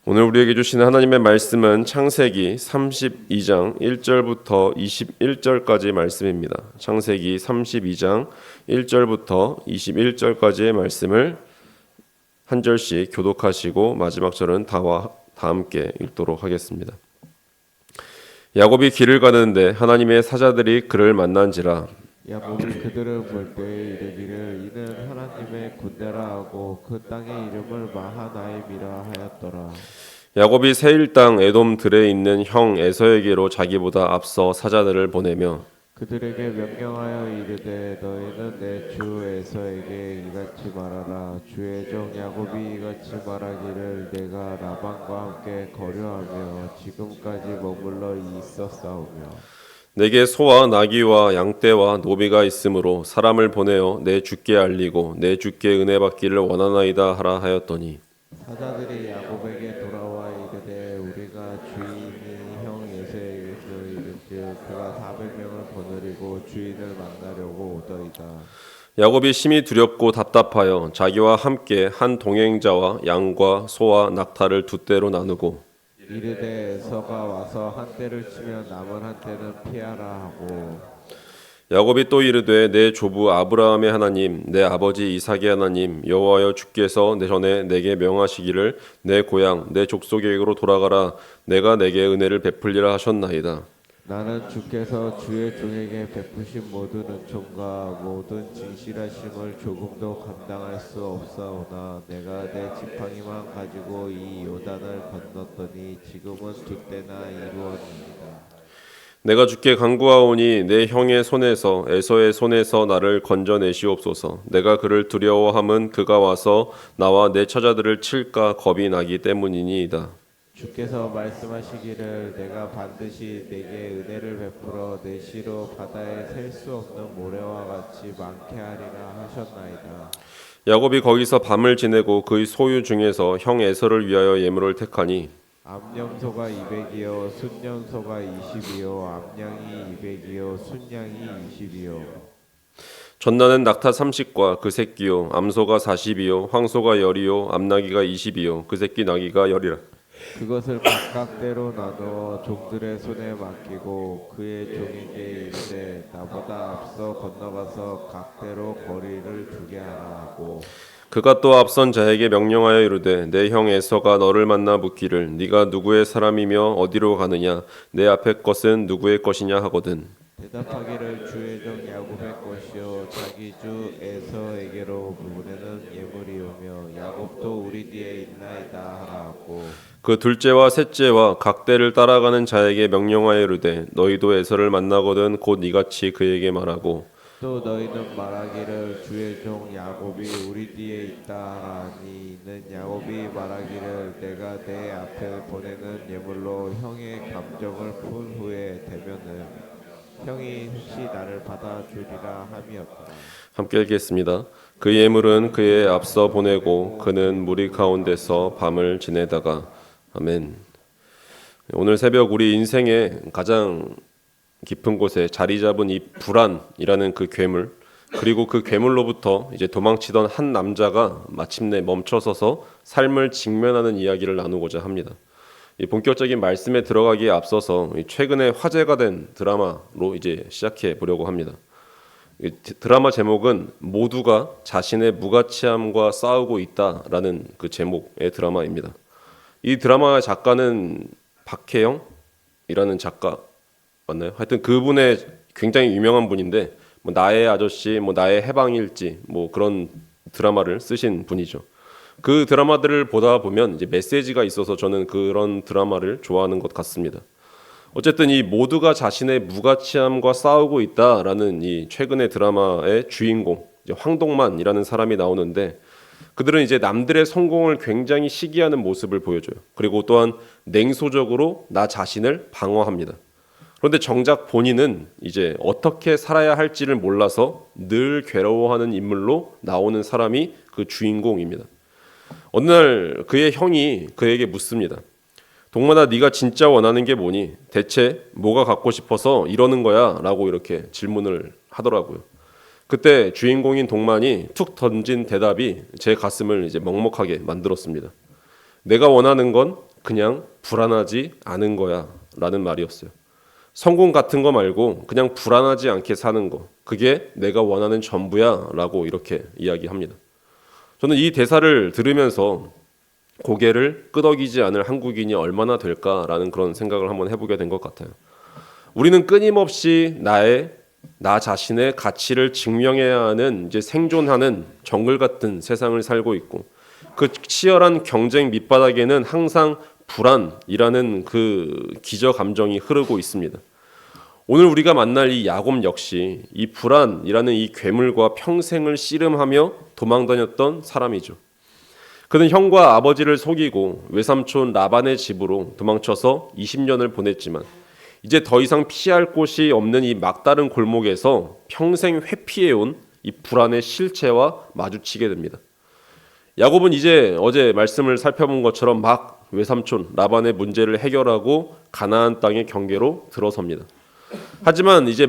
오늘 우리에게 주시는 하나님의 말씀은 창세기 32장 1절부터 21절까지의 말씀입니다. 창세기 32장 1절부터 21절까지의 말씀을 한 절씩 교독하시고 마지막 절은 다 함께 읽도록 하겠습니다. 야곱이 길을 가는데 하나님의 사자들이 그를 만난지라. 야곱이 그들을 볼 때에 이르기를 이는 하나님의 군대라 하고 그 땅의 이름을 마하나임이라 하였더라. 야곱이 세일 땅 에돔 들에 있는 형 에서에게로 자기보다 앞서 사자들을 보내며 그들에게 명령하여 이르되 너희는 내 주 에서에게 이같이 말하라. 주의 종 야곱이 이같이 말하기를 내가 라반과 함께 거류하며 지금까지 머물러 있었사오며 내게 소와 나귀와 양떼와 노비가 있으므로 사람을 보내어 내 주께 알리고 내 주께 은혜 받기를 원하나이다 하라 하였더니 사자들이 야곱에게 돌아와 이르되 우리가 주인이 형 에서에게서 이른즉 그가 400명을 거느리고 주인을 만나려고 오더이다. 야곱이 심히 두렵고 답답하여 자기와 함께 한 동행자와 양과 소와 낙타를 두 떼로 나누고 이르되 에서가 와서 한 떼를 치면 남은 한 떼는 피하라 하고 야곱이 또 이르되 내 조부 아브라함의 하나님 내 아버지 이삭의 하나님 여호와여 주께서 내 전에 내게 명하시기를 내 고향 내 족속에게로 돌아가라 내가 내게 은혜를 베풀리라 하셨나이다. 나는 주께서 주의 종에게 베푸신 모든 은총과 모든 진실하심을 조금도 감당할 수 없사오나 내가 내 지팡이만 가지고 이 요단을 건넜더니 지금은 두 때나 이루었나이다. 내가 주께 간구하오니 내 형의 손에서 에서의 손에서 나를 건져내시옵소서. 내가 그를 두려워함은 그가 와서 나와 내 처자들을 칠까 겁이 나기 때문이니이다. 주께서 말씀하시기를 내가 반드시 내게 은혜를 베풀어 내 시로 바다에 셀 수 없는 모래와 같이 많게 하리라 하셨나이다. 야곱이 거기서 밤을 지내고 그의 소유 중에서 형 에서를 위하여 예물을 택하니 암염소가 200이요 순염소가 20이요 암양이 200이요 순양이 20이요 전나는 낙타 30과 그 새끼요 암소가 40이요 황소가 10이요 암나귀가 20이요 그 새끼 나귀가 10이라. 그것을 각각 때로 나누어 종들의 손에 맡기고 그의 종에게 이르되 나보다 앞서 건너가서 각대로 거리를 두게 하라 하고 그가 또 앞선 자에게 명령하여 이르되 내 형 에서가 너를 만나 묻기를 네가 누구의 사람이며 어디로 가느냐 내 앞에 것은 누구의 것이냐 하거든. 대답하기를 주의 종 야곱의 것이요 자기 주 에서에게로 보내는 예물이오며 야곱도 우리 뒤에 있나이다 하라 하고 그 둘째와 셋째와 각대를 따라가는 자에게 명령하여 이르되 너희도 에서를 만나거든 곧 이같이 그에게 말하고 또 너희는 말하기를 주의 종 야곱이 우리 뒤에 있다 하니 이는 야곱이 말하기를 내가 내 앞에 보내는 예물로 형의 감정을 푼 후에 되면은 형이 혹시 나를 받아주리라 함이었다. 함께 읽겠습니다. 그 예물은 그의 앞서 보내고 그는 무리 가운데서 밤을 지내다가 아멘. 오늘 새벽 우리 인생의 가장 깊은 곳에 자리 잡은 이 불안이라는 그 괴물 그리고 그 괴물로부터 이제 도망치던 한 남자가 마침내 멈춰서서 삶을 직면하는 이야기를 나누고자 합니다. 이 본격적인 말씀에 들어가기에 앞서서 최근에 화제가 된 드라마로 이제 시작해 보려고 합니다. 이 드라마 제목은 모두가 자신의 무가치함과 싸우고 있다라는 그 제목의 드라마입니다. 이 드라마의 작가는 박혜영이라는 작가 맞나요? 하여튼 그분의 굉장히 유명한 분인데 뭐 나의 아저씨, 뭐 나의 해방일지 뭐 그런 드라마를 쓰신 분이죠. 그 드라마들을 보다 보면 이제 메시지가 있어서 저는 그런 드라마를 좋아하는 것 같습니다. 어쨌든 이 모두가 자신의 무가치함과 싸우고 있다라는 이 최근의 드라마의 주인공 이제 황동만이라는 사람이 나오는데 그들은 이제 남들의 성공을 굉장히 시기하는 모습을 보여줘요. 그리고 또한 냉소적으로 나 자신을 방어합니다. 그런데 정작 본인은 이제 어떻게 살아야 할지를 몰라서 늘 괴로워하는 인물로 나오는 사람이 그 주인공입니다. 어느 날 그의 형이 그에게 묻습니다. 동만아, 네가 진짜 원하는 게 뭐니? 대체 뭐가 갖고 싶어서 이러는 거야? 라고 이렇게 질문을 하더라고요. 그때 주인공인 동만이 툭 던진 대답이 제 가슴을 이제 먹먹하게 만들었습니다. 내가 원하는 건 그냥 불안하지 않은 거야 라는 말이었어요. 성공 같은 거 말고 그냥 불안하지 않게 사는 거, 그게 내가 원하는 전부야 라고 이렇게 이야기합니다. 저는 이 대사를 들으면서 고개를 끄덕이지 않을 한국인이 얼마나 될까라는 그런 생각을 한번 해보게 된 것 같아요. 우리는 끊임없이 나 자신의 가치를 증명해야 하는 이제 생존하는 정글 같은 세상을 살고 있고, 그 치열한 경쟁 밑바닥에는 항상 불안이라는 그 기저 감정이 흐르고 있습니다. 오늘 우리가 만날 이 야곱 역시 이 불안이라는 이 괴물과 평생을 씨름하며 도망다녔던 사람이죠. 그는 형과 아버지를 속이고 외삼촌 라반의 집으로 도망쳐서 20년을 보냈지만 이제 더 이상 피할 곳이 없는 이 막다른 골목에서 평생 회피해온 이 불안의 실체와 마주치게 됩니다. 야곱은 이제 어제 말씀을 살펴본 것처럼 막 외삼촌 라반의 문제를 해결하고 가나안 땅의 경계로 들어섭니다. 하지만 이제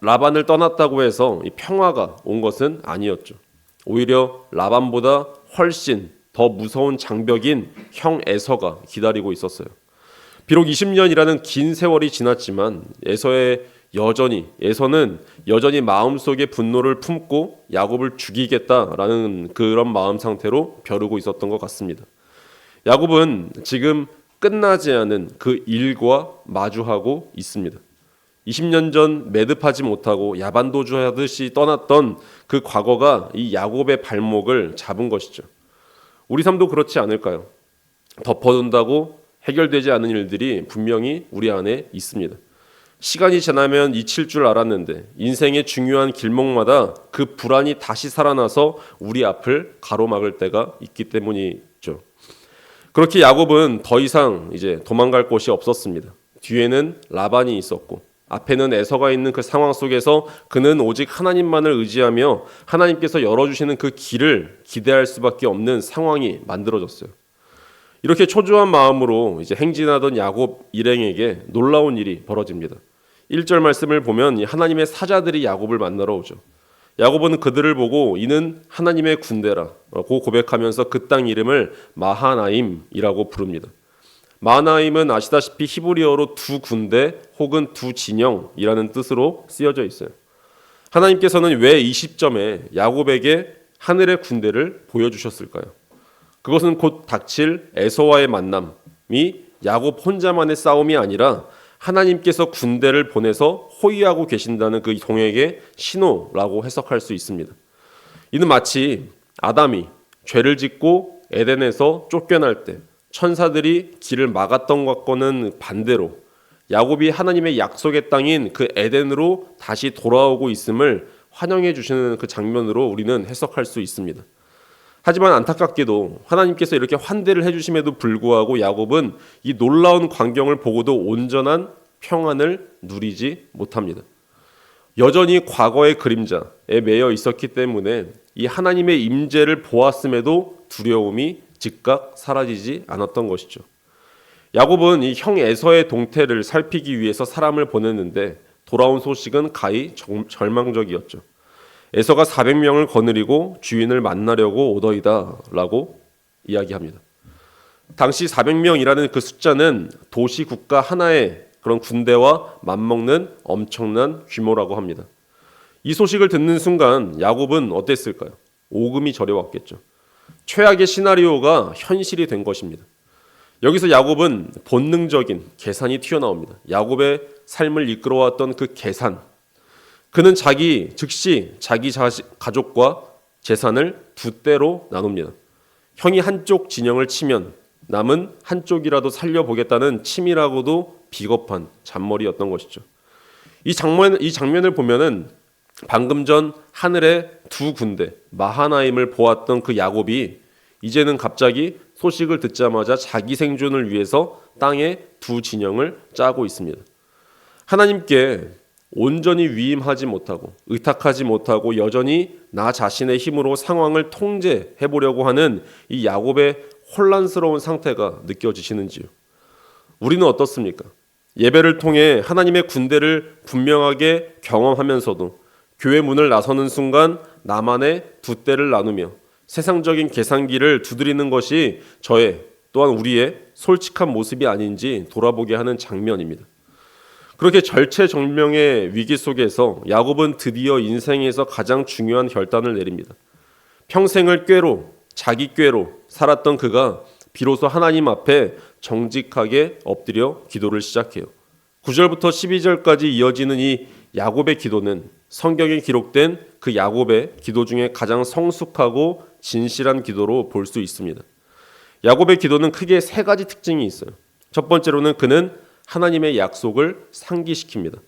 라반을 떠났다고 해서 이 평화가 온 것은 아니었죠. 오히려 라반보다 훨씬 더 무서운 장벽인 형 에서가 기다리고 있었어요. 비록 20년이라는 긴 세월이 지났지만 에서는 여전히 마음속에 분노를 품고 야곱을 죽이겠다라는 그런 마음 상태로 벼르고 있었던 것 같습니다. 야곱은 지금 끝나지 않은 그 일과 마주하고 있습니다. 20년 전 매듭하지 못하고 야반도주하듯이 떠났던 그 과거가 이 야곱의 발목을 잡은 것이죠. 우리 삶도 그렇지 않을까요? 덮어둔다고 해결되지 않은 일들이 분명히 우리 안에 있습니다. 시간이 지나면 잊힐 줄 알았는데 인생의 중요한 길목마다 그 불안이 다시 살아나서 우리 앞을 가로막을 때가 있기 때문이죠. 그렇게 야곱은 더 이상 이제 도망갈 곳이 없었습니다. 뒤에는 라반이 있었고 앞에는 에서가 있는 그 상황 속에서 그는 오직 하나님만을 의지하며 하나님께서 열어주시는 그 길을 기대할 수밖에 없는 상황이 만들어졌어요. 이렇게 초조한 마음으로 이제 행진하던 야곱 일행에게 놀라운 일이 벌어집니다. 1절 말씀을 보면 하나님의 사자들이 야곱을 만나러 오죠. 야곱은 그들을 보고 이는 하나님의 군대라고 고백하면서 그 땅 이름을 마하나임이라고 부릅니다. 마하나임은 아시다시피 히브리어로 두 군대 혹은 두 진영이라는 뜻으로 쓰여져 있어요. 하나님께서는 왜 이 시점에 야곱에게 하늘의 군대를 보여주셨을까요? 그것은 곧 닥칠 에서와의 만남이 야곱 혼자만의 싸움이 아니라 하나님께서 군대를 보내서 호위하고 계신다는 그 동행의 신호라고 해석할 수 있습니다. 이는 마치 아담이 죄를 짓고 에덴에서 쫓겨날 때 천사들이 길을 막았던 것과는 반대로 야곱이 하나님의 약속의 땅인 그 에덴으로 다시 돌아오고 있음을 환영해 주시는 그 장면으로 우리는 해석할 수 있습니다. 하지만 안타깝게도 하나님께서 이렇게 환대를 해주심에도 불구하고 야곱은 이 놀라운 광경을 보고도 온전한 평안을 누리지 못합니다. 여전히 과거의 그림자에 매여 있었기 때문에 이 하나님의 임재를 보았음에도 두려움이 즉각 사라지지 않았던 것이죠. 야곱은 이 형 에서의 동태를 살피기 위해서 사람을 보냈는데 돌아온 소식은 가히 절망적이었죠. 에서가 400명을 거느리고 주인을 만나려고 오더이다 라고 이야기합니다. 당시 400명이라는 그 숫자는 도시 국가 하나의 그런 군대와 맞먹는 엄청난 규모라고 합니다. 이 소식을 듣는 순간 야곱은 어땠을까요? 오금이 저려왔겠죠. 최악의 시나리오가 현실이 된 것입니다. 여기서 야곱은 본능적인 계산이 튀어나옵니다. 야곱의 삶을 이끌어왔던 그 계산. 그는 즉시 자기 가족과 재산을 두 때로 나눕니다. 형이 한쪽 진영을 치면 남은 한쪽이라도 살려보겠다는 치밀하고도 비겁한 잔머리였던 것이죠. 이 장면을 보면은 방금 전 하늘의 두 군대 마하나임을 보았던 그 야곱이 이제는 갑자기 소식을 듣자마자 자기 생존을 위해서 땅의 두 진영을 짜고 있습니다. 하나님께 온전히 위임하지 못하고 의탁하지 못하고 여전히 나 자신의 힘으로 상황을 통제해 보려고 하는 이 야곱의 혼란스러운 상태가 느껴지시는지요? 우리는 어떻습니까? 예배를 통해 하나님의 군대를 분명하게 경험하면서도 교회 문을 나서는 순간 나만의 두 때를 나누며 세상적인 계산기를 두드리는 것이 저의 또한 우리의 솔직한 모습이 아닌지 돌아보게 하는 장면입니다. 그렇게 절체절명의 위기 속에서 야곱은 드디어 인생에서 가장 중요한 결단을 내립니다. 평생을 꾀로, 자기 꾀로 살았던 그가 비로소 하나님 앞에 정직하게 엎드려 기도를 시작해요. 9절부터 12절까지 이어지는 이 야곱의 기도는 성경에 기록된 그 야곱의 기도 중에 가장 성숙하고 진실한 기도로 볼 수 있습니다. 야곱의 기도는 크게 세 가지 특징이 있어요. 첫 번째로는 그는 하나님의 약속을 상기시킵니다.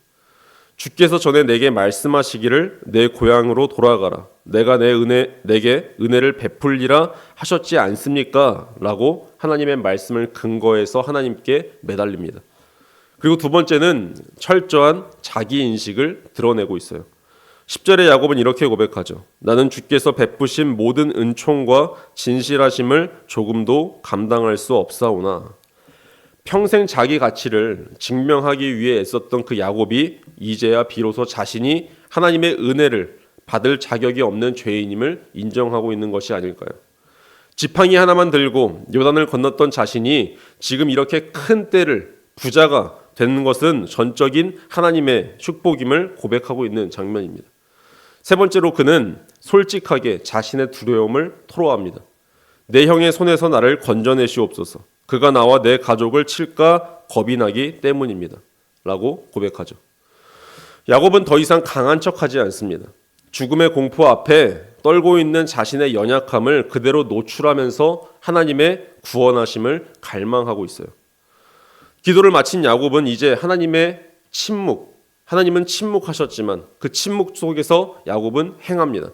주께서 전에 내게 말씀하시기를 내 고향으로 돌아가라. 내가 내게 은혜를 베풀리라 하셨지 않습니까? 라고 하나님의 말씀을 근거해서 하나님께 매달립니다. 그리고 두 번째는 철저한 자기인식을 드러내고 있어요. 10절에 야곱은 이렇게 고백하죠. 나는 주께서 베푸신 모든 은총과 진실하심을 조금도 감당할 수 없사오나. 평생 자기 가치를 증명하기 위해 애썼던 그 야곱이 이제야 비로소 자신이 하나님의 은혜를 받을 자격이 없는 죄인임을 인정하고 있는 것이 아닐까요? 지팡이 하나만 들고 요단을 건넜던 자신이 지금 이렇게 큰 때를 부자가 되는 것은 전적인 하나님의 축복임을 고백하고 있는 장면입니다. 세 번째로 그는 솔직하게 자신의 두려움을 토로합니다. 내 형의 손에서 나를 건져내시옵소서. 그가 나와 내 가족을 칠까 겁이 나기 때문입니다. 라고 고백하죠. 야곱은 더 이상 강한 척하지 않습니다. 죽음의 공포 앞에 떨고 있는 자신의 연약함을 그대로 노출하면서 하나님의 구원하심을 갈망하고 있어요. 기도를 마친 야곱은 이제 하나님은 침묵하셨지만 그 침묵 속에서 야곱은 행합니다.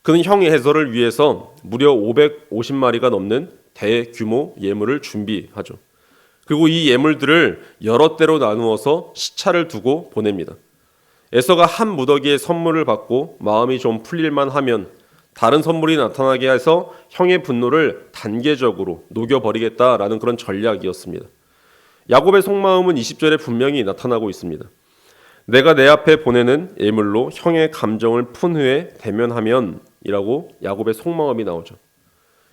그는 형 에서를 위해서 무려 550마리가 넘는 대규모 예물을 준비하죠. 그리고 이 예물들을 여러 대로 나누어서 시차를 두고 보냅니다. 에서가 한 무더기의 선물을 받고 마음이 좀 풀릴만 하면 다른 선물이 나타나게 해서 형의 분노를 단계적으로 녹여버리겠다라는 그런 전략이었습니다. 야곱의 속마음은 20절에 분명히 나타나고 있습니다. 내가 내 앞에 보내는 예물로 형의 감정을 푼 후에 대면하면 이라고 야곱의 속마음이 나오죠.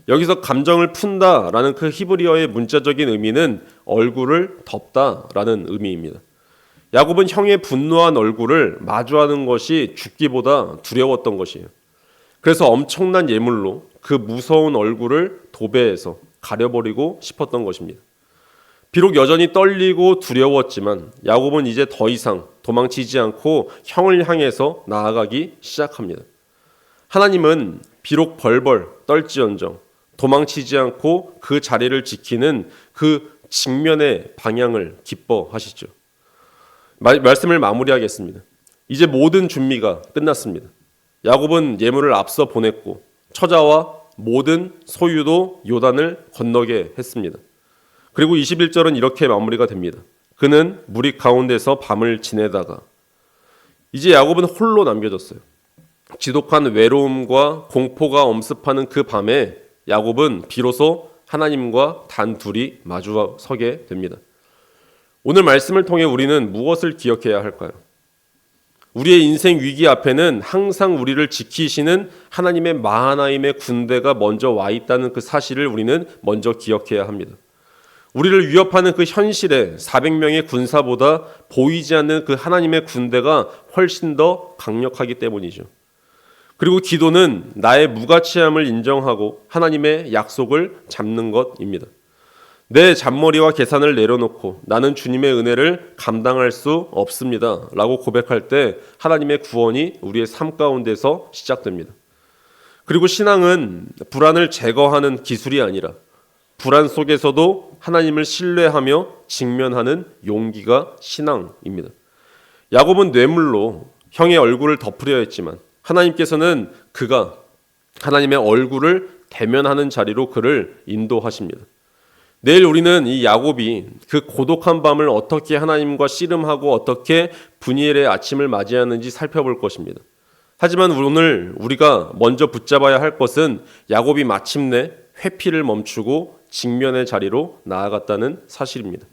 여기서 감정을 푼다라는 그 히브리어의 문자적인 의미는 얼굴을 덮다라는 의미입니다. 야곱은 형의 분노한 얼굴을 마주하는 것이 죽기보다 두려웠던 것이에요. 그래서 엄청난 예물로 그 무서운 얼굴을 도배해서 가려버리고 싶었던 것입니다. 비록 여전히 떨리고 두려웠지만 야곱은 이제 더 이상 도망치지 않고 형을 향해서 나아가기 시작합니다. 하나님은 비록 벌벌 떨지언정 도망치지 않고 그 자리를 지키는 그 직면의 방향을 기뻐하시죠. 말씀을 마무리하겠습니다. 이제 모든 준비가 끝났습니다. 야곱은 예물을 앞서 보냈고 처자와 모든 소유도 요단을 건너게 했습니다. 그리고 21절은 이렇게 마무리가 됩니다. 그는 무리 가운데서 밤을 지내다가 이제 야곱은 홀로 남겨졌어요. 지독한 외로움과 공포가 엄습하는 그 밤에 야곱은 비로소 하나님과 단둘이 마주서게 됩니다. 오늘 말씀을 통해 우리는 무엇을 기억해야 할까요? 우리의 인생 위기 앞에는 항상 우리를 지키시는 하나님의 마하나임의 군대가 먼저 와 있다는 그 사실을 우리는 먼저 기억해야 합니다. 우리를 위협하는 그 현실에 400명의 군사보다 보이지 않는 그 하나님의 군대가 훨씬 더 강력하기 때문이죠. 그리고 기도는 나의 무가치함을 인정하고 하나님의 약속을 잡는 것입니다. 내 잔머리와 계산을 내려놓고 나는 주님의 은혜를 감당할 수 없습니다 라고 고백할 때 하나님의 구원이 우리의 삶 가운데서 시작됩니다. 그리고 신앙은 불안을 제거하는 기술이 아니라 불안 속에서도 하나님을 신뢰하며 직면하는 용기가 신앙입니다. 야곱은 뇌물로 형의 얼굴을 덮으려 했지만 하나님께서는 그가 하나님의 얼굴을 대면하는 자리로 그를 인도하십니다. 내일 우리는 이 야곱이 그 고독한 밤을 어떻게 하나님과 씨름하고 어떻게 분이엘의 아침을 맞이하는지 살펴볼 것입니다. 하지만 오늘 우리가 먼저 붙잡아야 할 것은 야곱이 마침내 회피를 멈추고 직면의 자리로 나아갔다는 사실입니다.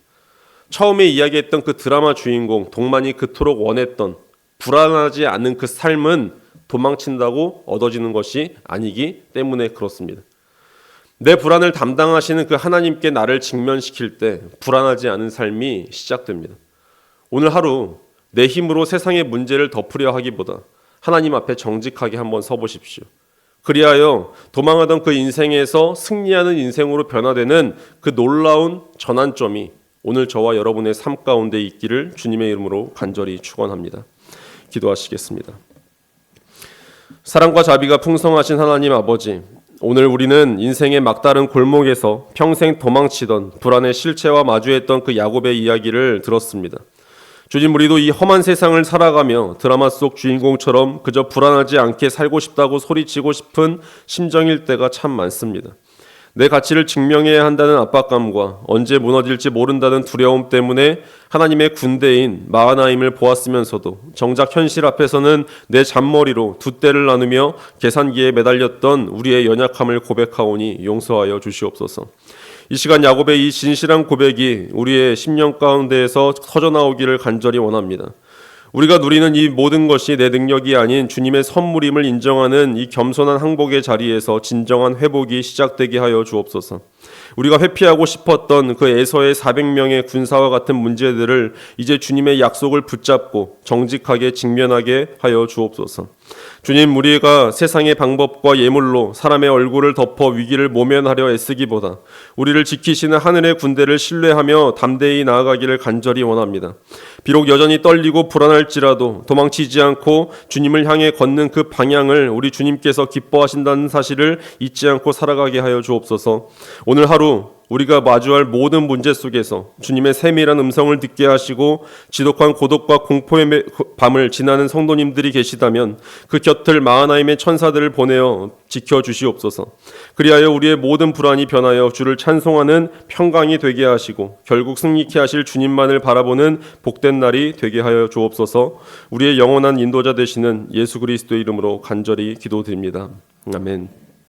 처음에 이야기했던 그 드라마 주인공 동만이 그토록 원했던 불안하지 않은 그 삶은 도망친다고 얻어지는 것이 아니기 때문에 그렇습니다. 내 불안을 담당하시는 그 하나님께 나를 직면시킬 때 불안하지 않은 삶이 시작됩니다. 오늘 하루 내 힘으로 세상의 문제를 덮으려 하기보다 하나님 앞에 정직하게 한번 서보십시오. 그리하여 도망하던 그 인생에서 승리하는 인생으로 변화되는 그 놀라운 전환점이 오늘 저와 여러분의 삶 가운데 있기를 주님의 이름으로 간절히 축원합니다. 기도하시겠습니다. 사랑과 자비가 풍성하신 하나님 아버지, 오늘 우리는 인생의 막다른 골목에서 평생 도망치던 불안의 실체와 마주했던 그 야곱의 이야기를 들었습니다. 주님, 우리도 이 험한 세상을 살아가며 드라마 속 주인공처럼 그저 불안하지 않게 살고 싶다고 소리치고 싶은 심정일 때가 참 많습니다. 내 가치를 증명해야 한다는 압박감과 언제 무너질지 모른다는 두려움 때문에 하나님의 군대인 마하나임을 보았으면서도 정작 현실 앞에서는 내 잔머리로 두 떼를 나누며 계산기에 매달렸던 우리의 연약함을 고백하오니 용서하여 주시옵소서. 이 시간 야곱의 이 진실한 고백이 우리의 심령 가운데에서 터져나오기를 간절히 원합니다. 우리가 누리는 이 모든 것이 내 능력이 아닌 주님의 선물임을 인정하는 이 겸손한 항복의 자리에서 진정한 회복이 시작되게 하여 주옵소서. 우리가 회피하고 싶었던 그 에서의 400명의 군사와 같은 문제들을 이제 주님의 약속을 붙잡고 정직하게 직면하게 하여 주옵소서. 주님, 우리가 세상의 방법과 예물로 사람의 얼굴을 덮어 위기를 모면하려 애쓰기보다 우리를 지키시는 하늘의 군대를 신뢰하며 담대히 나아가기를 간절히 원합니다. 비록 여전히 떨리고 불안할지라도 도망치지 않고 주님을 향해 걷는 그 방향을 우리 주님께서 기뻐하신다는 사실을 잊지 않고 살아가게 하여 주옵소서. 오늘 하루 우리가 마주할 모든 문제 속에서 주님의 세밀한 음성을 듣게 하시고 지독한 고독과 공포의 밤을 지나는 성도님들이 계시다면 그 곁을 마하나임의 천사들을 보내어 지켜주시옵소서. 그리하여 우리의 모든 불안이 변하여 주를 찬송하는 평강이 되게 하시고 결국 승리케 하실 주님만을 바라보는 복된 날이 되게 하여 주옵소서. 우리의 영원한 인도자 되시는 예수 그리스도의 이름으로 간절히 기도드립니다. 아멘.